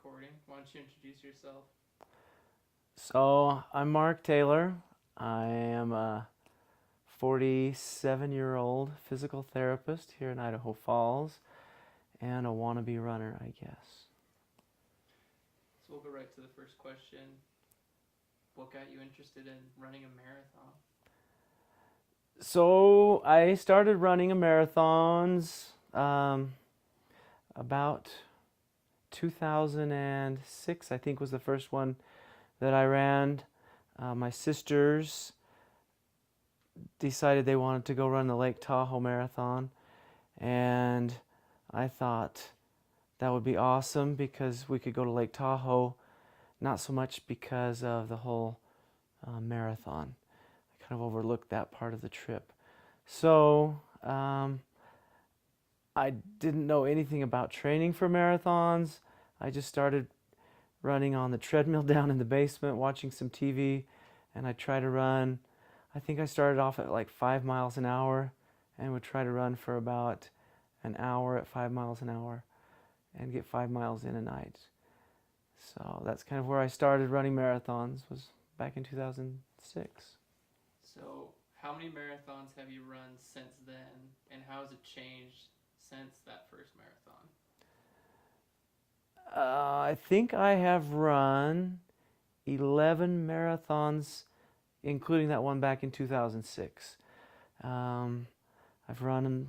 recording. Why don't you introduce yourself? So, I'm Mark Taylor. I am a 47-year-old physical therapist here in Idaho Falls and a wannabe runner, I guess. So we'll go right to the first question. What got you interested in running a marathon? So, I started running marathons about 2006, I think was the first one that I ran. My sisters decided they wanted to go run the Lake Tahoe Marathon, and I thought that would be awesome because we could go to Lake Tahoe, not so much because of the whole marathon. I kind of overlooked that part of the trip. So I didn't know anything about training for marathons. I just started running on the treadmill down in the basement, watching some TV, and I tried to run. I think I started off at like 5 miles an hour and would try to run for about an hour at 5 miles an hour and get 5 miles in a night. So that's kind of where I started running marathons, was back in 2006. So, how many marathons have you run since then, and how has it changed since that first marathon? I think I have run 11 marathons, including that one back in 2006. I've run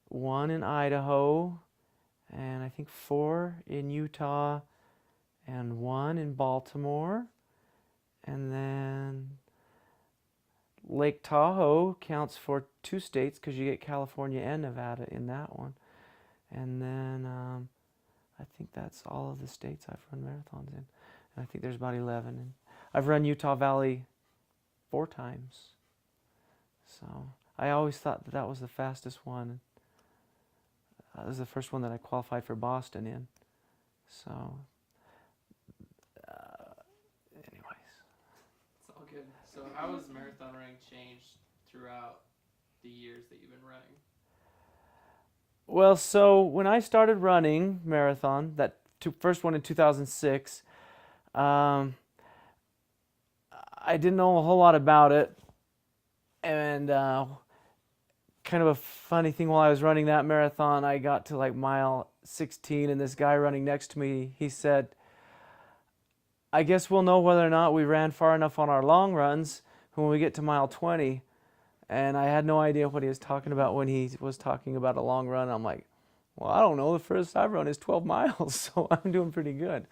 one in Idaho, and I think 4 in Utah, and 1 in Baltimore. And then Lake Tahoe counts for 2 states because you get California and Nevada in that one. And then I think that's all of the states I've run marathons in. And I think there's about 11. And I've run Utah Valley 4 times. So I always thought that was the fastest one. That was the first one that I qualified for Boston in. So, anyways. It's all good. So, how has marathon running changed throughout the years that you've been running? Well, so when I started running marathon, that first one in 2006, I didn't know a whole lot about it. And kind of a funny thing, while I was running that marathon, I got to like mile 16, and this guy running next to me, he said, I guess we'll know whether or not we ran far enough on our long runs when we get to mile 20. And I had no idea what he was talking about when he was talking about a long run. I'm like, well, I don't know. The furthest I've run is 12 miles, so I'm doing pretty good.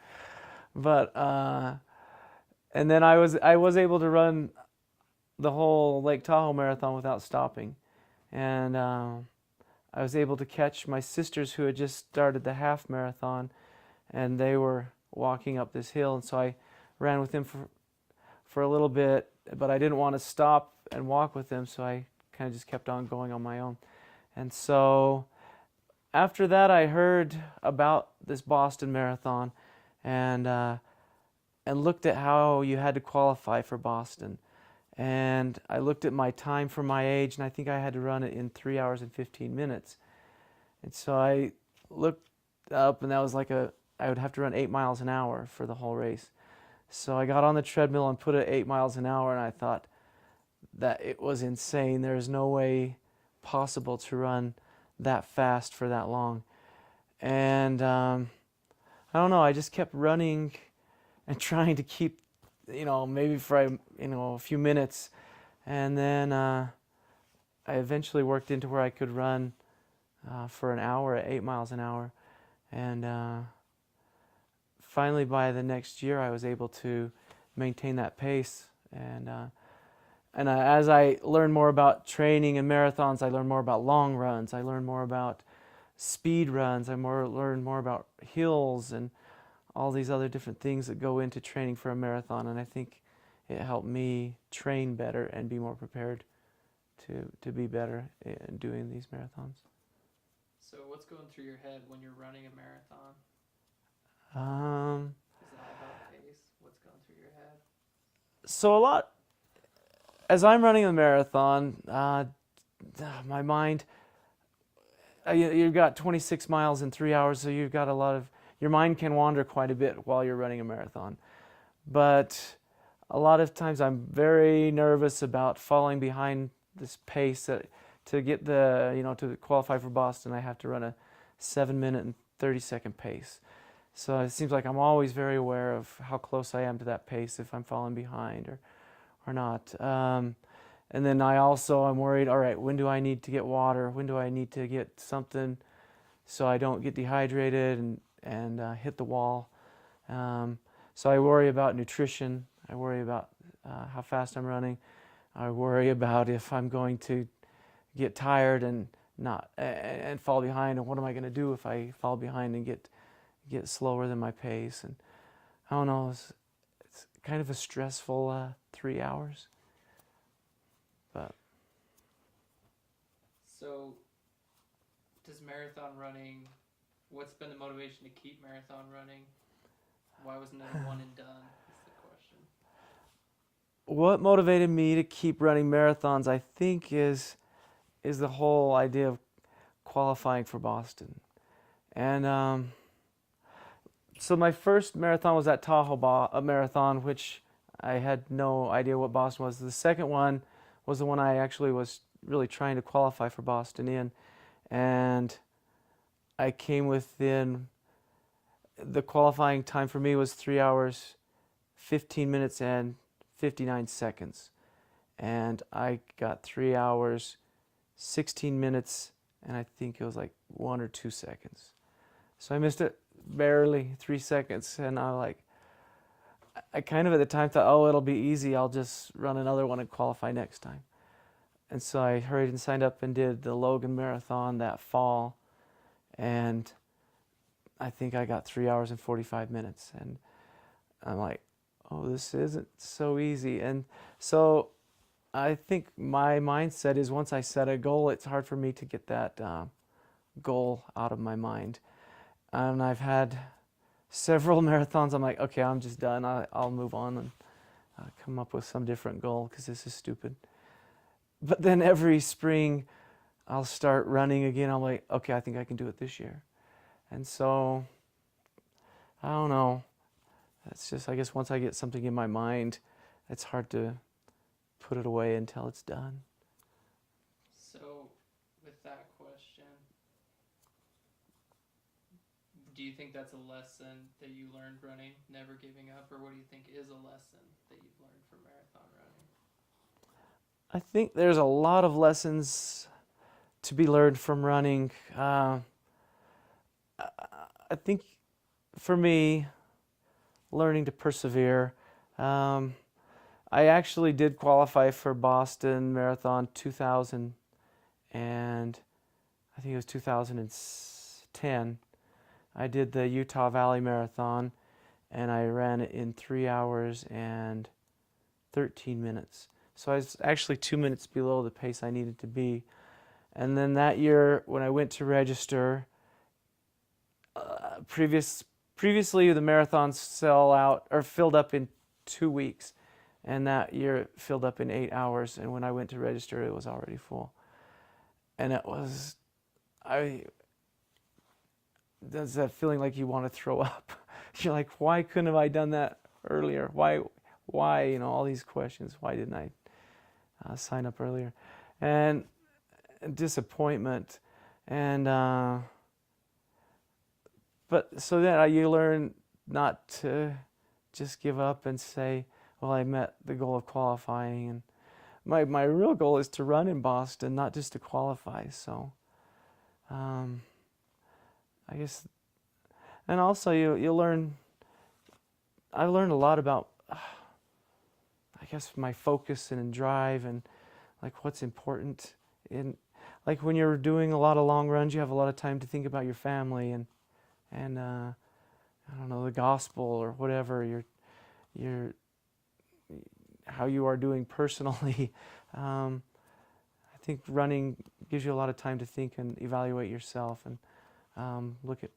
But and then I was able to run the whole Lake Tahoe marathon without stopping, and I was able to catch my sisters who had just started the half marathon, and they were walking up this hill, and so I ran with them for a little bit, but I didn't want to stop and walk with them, so I kind of just kept on going on my own. And so after that, I heard about this Boston Marathon, and looked at how you had to qualify for Boston. And I looked at my time for my age, and I think I had to run it in 3 hours and 15 minutes. And so I looked up, and that was like I would have to run 8 miles an hour for the whole race. So I got on the treadmill and put it 8 miles an hour, and I thought that it was insane. There is no way possible to run that fast for that long. And I don't know, I just kept running and trying to keep, maybe for, a few minutes. And then I eventually worked into where I could run for an hour at 8 miles an hour. And finally, by the next year, I was able to maintain that pace. And as I learned more about training and marathons, I learned more about long runs. I learned more about speed runs. Learned more about hills and all these other different things that go into training for a marathon. And I think it helped me train better and be more prepared to be better in doing these marathons. So, what's going through your head when you're running a marathon? Um, Is it all about pace? What's going through your head? so a lot, as I'm running a marathon, my mind, you've got 26 miles in 3 hours, so you've got your mind can wander quite a bit while you're running a marathon. But a lot of times I'm very nervous about falling behind this pace that to get to qualify for Boston, I have to run a 7 minute and 30-second pace. So it seems like I'm always very aware of how close I am to that pace, if I'm falling behind or not. And then I'm worried, all right, when do I need to get water? When do I need to get something so I don't get dehydrated and hit the wall? So I worry about nutrition. I worry about how fast I'm running. I worry about if I'm going to get tired and fall behind, and what am I going to do if I fall behind and get slower than my pace? And I don't know. It's kind of a stressful 3 hours. But so, does marathon running? What's been the motivation to keep marathon running? Why wasn't it a one and done? Is the question. What motivated me to keep running marathons, I think, is the whole idea of qualifying for Boston. And so my first marathon was at Tahoe Marathon, which I had no idea what Boston was. The second one was the one I actually was really trying to qualify for Boston in. And I came within, the qualifying time for me was 3 hours, 15 minutes and 59 seconds. And I got 3 hours, 16 minutes, and I think it was like 1 or 2 seconds. So I missed it barely 3 seconds. And I kind of at the time thought, oh, it'll be easy. I'll just run another one and qualify next time. And so I hurried and signed up and did the Logan Marathon that fall. And I think I got 3 hours and 45 minutes. And I'm like, oh, this isn't so easy. And so I think my mindset is once I set a goal, it's hard for me to get that goal out of my mind. And I've had several marathons. I'm like, okay, I'm just done. I'll move on and come up with some different goal because this is stupid. But then every spring, I'll start running again. I'm like, okay, I think I can do it this year. And so, I don't know. It's just, I guess once I get something in my mind, it's hard to put it away until it's done. So, with that question, do you think that's a lesson that you learned running, never giving up, or what do you think is a lesson that you've learned from marathon running? I think there's a lot of lessons to be learned from running. I think for me, learning to persevere. I actually did qualify for Boston Marathon 2000, and I think it was 2010. I did the Utah Valley Marathon, and I ran it in 3 hours and 13 minutes. So I was actually 2 minutes below the pace I needed to be. And then that year, when I went to register, previously the marathons sell out or filled up in 2 weeks, and that year it filled up in 8 hours. And when I went to register, it was already full. And it was, there's that feeling like you want to throw up. You're like, why couldn't have I done that earlier? Why? All these questions. Why didn't I sign up earlier? And disappointment. And but so then you learn not to just give up and say, well, I met the goal of qualifying, and my real goal is to run in Boston, not just to qualify. So I guess, and also you learn, I learned a lot about I guess my focus and drive and like what's important in, like when you're doing a lot of long runs, you have a lot of time to think about your family and I don't know, the gospel or whatever you're how you are doing personally. I think running gives you a lot of time to think and evaluate yourself and look at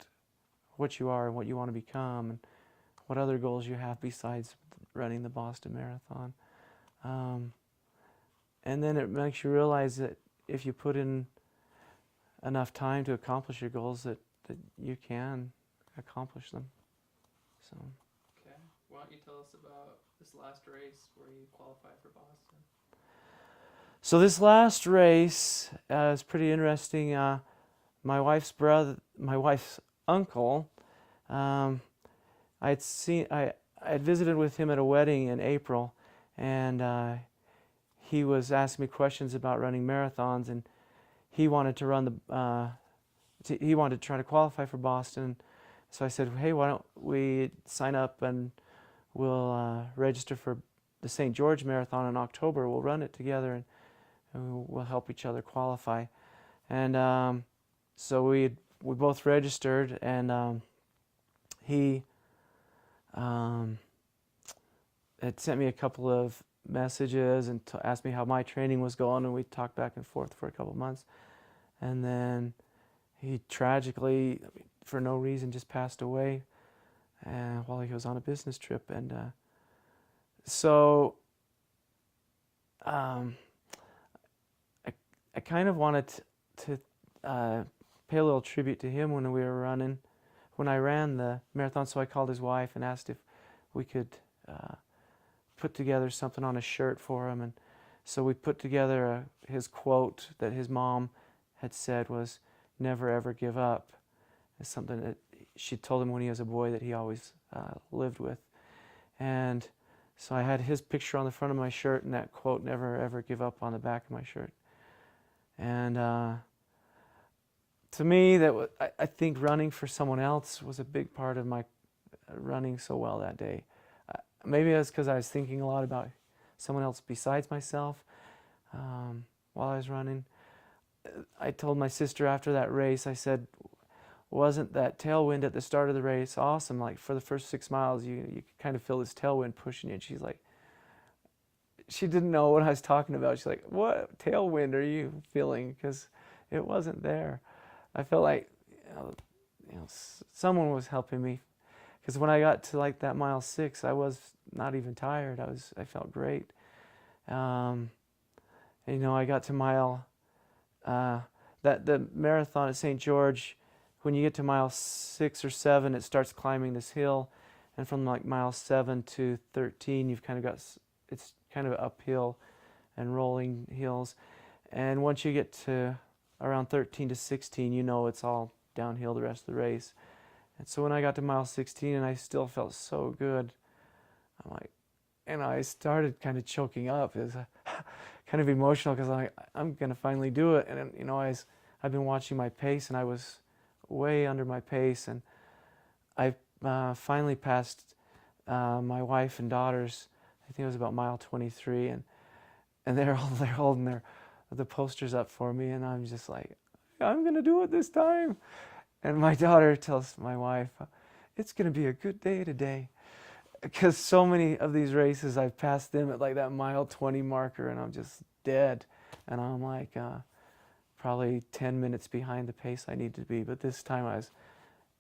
what you are and what you want to become and what other goals you have besides running the Boston Marathon. And then it makes you realize that if you put in enough time to accomplish your goals, that you can accomplish them. So. Okay. Why don't you tell us about this last race where you qualified for Boston? So this last race is pretty interesting. My wife's uncle, I had visited with him at a wedding in April, and he was asking me questions about running marathons, and he wanted to run he wanted to try to qualify for Boston. So I said, hey, why don't we sign up and we'll register for the St. George Marathon in October. We'll run it together, and we'll help each other qualify. And so we both registered, and he had sent me a couple of messages and asked me how my training was going, and we talked back and forth for a couple of months. And then he tragically, for no reason, just passed away while he was on a business trip. And so I kind of wanted to pay a little tribute to him when I ran the marathon. So I called his wife and asked if we could put together something on a shirt for him. And so we put together his quote that his mom had said was, "Never ever give up." It's something that she told him when he was a boy that he always lived with. And so I had his picture on the front of my shirt and that quote, "Never ever give up," on the back of my shirt. And to me, I think running for someone else was a big part of my running so well that day. Maybe it's because I was thinking a lot about someone else besides myself while I was running. I told my sister after that race, I said, wasn't that tailwind at the start of the race awesome? Like for the first 6 miles, you kind of feel this tailwind pushing you. And she's like, she didn't know what I was talking about. She's like, what tailwind are you feeling? Because it wasn't there. I felt like someone was helping me. Because when I got to like that mile 6, I was not even tired. I felt great. And, I got to mile the marathon at St. George. When you get to mile 6 or 7, it starts climbing this hill, and from like mile 7 to 13, you've kind of it's kind of uphill and rolling hills. And once you get to around 13 to 16, it's all downhill the rest of the race. And so when I got to mile 16 and I still felt so good, I started kind of choking up. It was kind of emotional because I'm going to finally do it. And, I've been watching my pace, and I was way under my pace. And I finally passed my wife and daughters. I think it was about mile 23. And they're holding the posters up for me. And I'm just like, I'm going to do it this time. And my daughter tells my wife, it's going to be a good day today. Because so many of these races, I've passed them at like that mile 20 marker, and I'm just dead. And I'm like probably 10 minutes behind the pace I need to be. But this time I was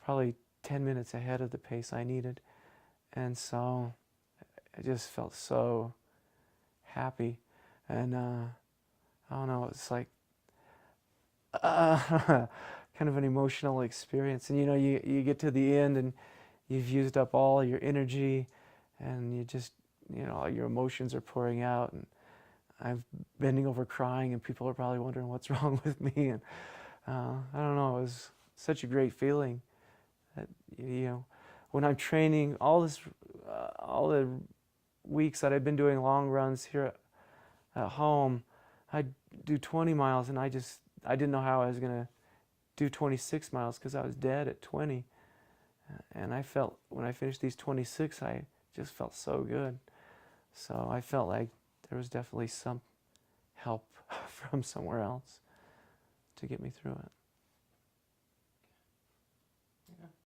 probably 10 minutes ahead of the pace I needed. And so I just felt so happy. And I don't know, it's like kind of an emotional experience. And you get to the end and you've used up all your energy, and you just all your emotions are pouring out, and I'm bending over crying, and people are probably wondering what's wrong with me. And I don't know, it was such a great feeling that when I'm training all the weeks that I've been doing long runs here at home, I'd do 20 miles, and I didn't know how I was going to do 26 miles because I was dead at 20. And I felt, when I finished these 26, I just felt so good. So I felt like there was definitely some help from somewhere else to get me through it.